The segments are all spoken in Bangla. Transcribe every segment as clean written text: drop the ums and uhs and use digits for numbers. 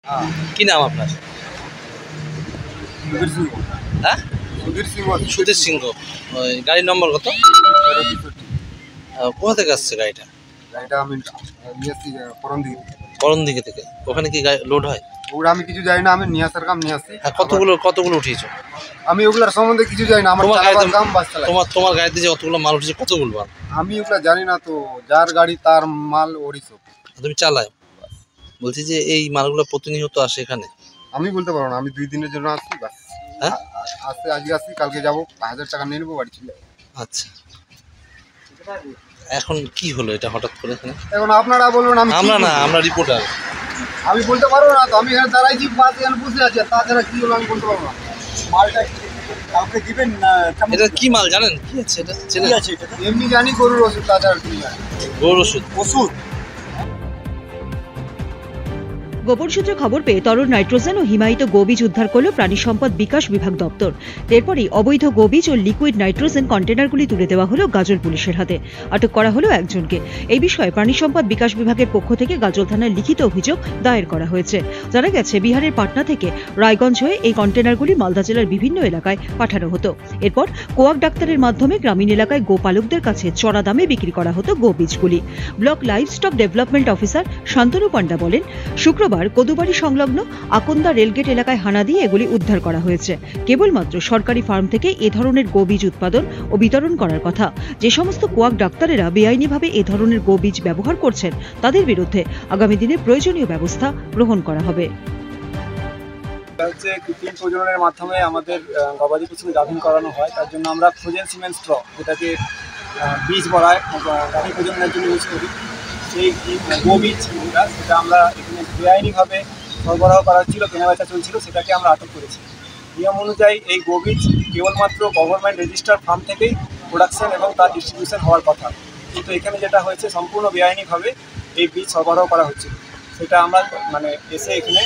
কি নাম আপনার? হ্যাঁ, সুধীর সিংহ। ওই গাড়ির নম্বর কত? কোথা থেকে আসছে গাড়িটা? আমি নিয়েছি করণদিঘি থেকে। ওখানে কি লোড হয়? ওগুলো আমি কিছু জানি না, আমি নিয়ে আসার কাম নিয়ে আসছি। হ্যাঁ, কতগুলো উঠিয়েছো? আমি ওগুলোর সম্বন্ধে কিছু জানি না। আমার কাম বাস চালাই। তোমার গাড়িতে যে কতগুলো মাল উঠেছে, কতগুলো মাল? আমি ওগুলো জানি না, তো যার গাড়ি তার মাল ওরই সব। তুমি চালাও? বলছি যে এই মালগুলো প্রতিনিয়ত আসে এখানে? আমি বলতে পারবো না, আমি 2 দিনের জন্য আসছি বাস। হ্যাঁ, আজকে আসছি, কালকে যাবো, 1000 টাকা নিয়ে নেবো, বাড়ি চলে যাবো। আচ্ছা, এখন কি হলো এটা হঠাৎ করে এখানে? এখন আপনারা বলুন। আমরা রিপোর্টার। আমি বলতে পারবো না তো, আমি এখানে দাঁড়াইছি, বাস এখানে বসে আছি, তাছাড়া কি হলো আমি বলতে পারবো না। মালটা কাউকে দিবেন না। এটা কি মাল জানেন? কি আছে এটা? এমনি জানি গরুর ওষুধ, তাছাড়া কি জানি? গরুর ওষুধ। গোপন সূত্রে খবর পেয়ে তরল নাইট্রোজেন ও হিমায়িত গোবীজ উদ্ধার করল প্রাণী সম্পদ বিকাশ বিভাগ দপ্তর। এরপরই অবৈধ গোবীজ ও লিকুইড নাইট্রোজেন কন্টেনারগুলি তুলে দেওয়া হলো গাজল পুলিশের হাতে। আটক করা হলো একজনকে। এই বিষয়ে প্রাণী সম্পদ বিকাশ বিভাগের পক্ষ থেকে গাজল থানায় লিখিত অভিযোগ দায়ের করা হয়েছে। জানা গেছে, বিহারের পাটনা থেকে রায়গঞ্জ হয়ে এই কন্টেনারগুলি মালদা জেলার বিভিন্ন এলাকায় পাঠানো হতো। এরপর কোয়াক ডাক্তারের মাধ্যমে গ্রামীণ এলাকায় গোপালকদের কাছে চড়া দামে বিক্রি করা হতো গোবীজগুলি। Block livestock development officer Shantanu Panda বলেন, শুক্রবার কদুবাড়ি সংলগ্ন আকন্দা রেলগেট এলাকায় হানা দিয়ে এগুলি উদ্ধার করা হয়েছে। কেবলমাত্র সরকারি ফার্ম থেকে এ ধরনের গোবীজ উৎপাদন ও বিতরণ করার কথা। যে সমস্ত কোয়াক ডাক্তারেরা বেআইনিভাবে এ ধরনের গোবীজ ব্যবহার করছেন, তাদের বিরুদ্ধে আগামী দিনে প্রয়োজনীয় ব্যবস্থা গ্রহণ করা হবে। কৃত্রিম প্রজননের মাধ্যমে আমাদের গবাদি পশু গাভিন করানো হয়, তার জন্য আমরা ফ্রোজেন সিমেন্ট স্ট্র, যেটাকে বীজ বলা হয়, গাভীন প্রজননের জন্য ইউজ করি। সেই গোবীজ সেটা আমরা এখানে বেআইনিভাবে সরবরাহ করা হচ্ছিল, কেনাবেচা চলছিল, সেটাকে আমরা আটক করেছি। নিয়ম অনুযায়ী এই গোবীজ কেবলমাত্র গভর্নমেন্ট রেজিস্টার্ড ফার্ম থেকেই প্রোডাকশন এবং তার ডিস্ট্রিবিউশন হওয়ার কথা, কিন্তু এখানে যেটা হয়েছে সম্পূর্ণ বেআইনিভাবে এই বীজ সরবরাহ করা হচ্ছিল। সেটা আমরা এসে এখানে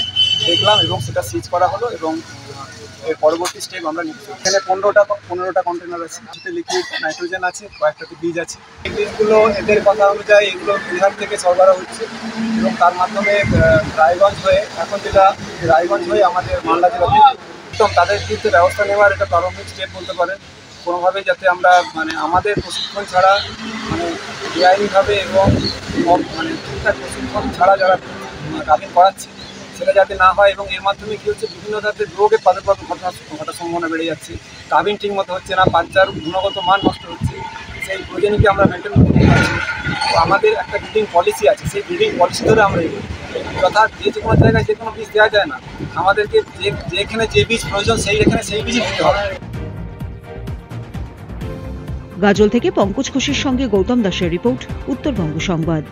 দেখলাম এবং সেটা সিজ করা হলো এবং এর পরবর্তী স্টেপ আমরা নিচ্ছি। এখানে 15টা কন্টেনার আছে, যেটা লিকুইড নাইট্রোজেন আছে, কয়েকটাতে বীজ আছে। এই বীজগুলো এদের কথা অনুযায়ী এগুলো বিহার থেকে সরবরাহ হচ্ছে এবং তার মাধ্যমে রায়গঞ্জ হয়ে আমাদের মালদা জেলাতে একদম তাদের বিরুদ্ধে ব্যবস্থা নেওয়ার এটা প্রারম্ভিক স্টেপ বলতে পারেন। কোনোভাবেই যাতে আমরা আমাদের প্রশিক্ষণ ছাড়া বেআইনিভাবে এবং ঠিকঠাক প্রশিক্ষণ ছাড়া যারা গাভিন করাচ্ছে সেটা যাতে না হয়, এবং এর মাধ্যমে কী হচ্ছে, বিভিন্ন ধরনের রোগের প্রাদুর্ভাব ঘটার সম্ভাবনা বেড়ে যাচ্ছে। গাভিন ঠিক মতো হচ্ছে না, বাচ্চার গুণগত মান নষ্ট হচ্ছে, সেই প্রয়োজনকে আমরা মেনটেন করতে পারছি। তো আমাদের একটা ব্রিডিং পলিসি আছে, সেই ব্রিডিং পলিসি ধরে আমরা এগোই। অর্থাৎ যে কোনো জায়গায় যে কোনো বীজ দেওয়া যায় না, আমাদেরকে যেখানে যে বীজ প্রয়োজন সেই বীজই দিতে হবে। গাজল থেকে পঙ্কজ ঘোষের সঙ্গে গৌতম দাসের রিপোর্ট, উত্তরবঙ্গ সংবাদ।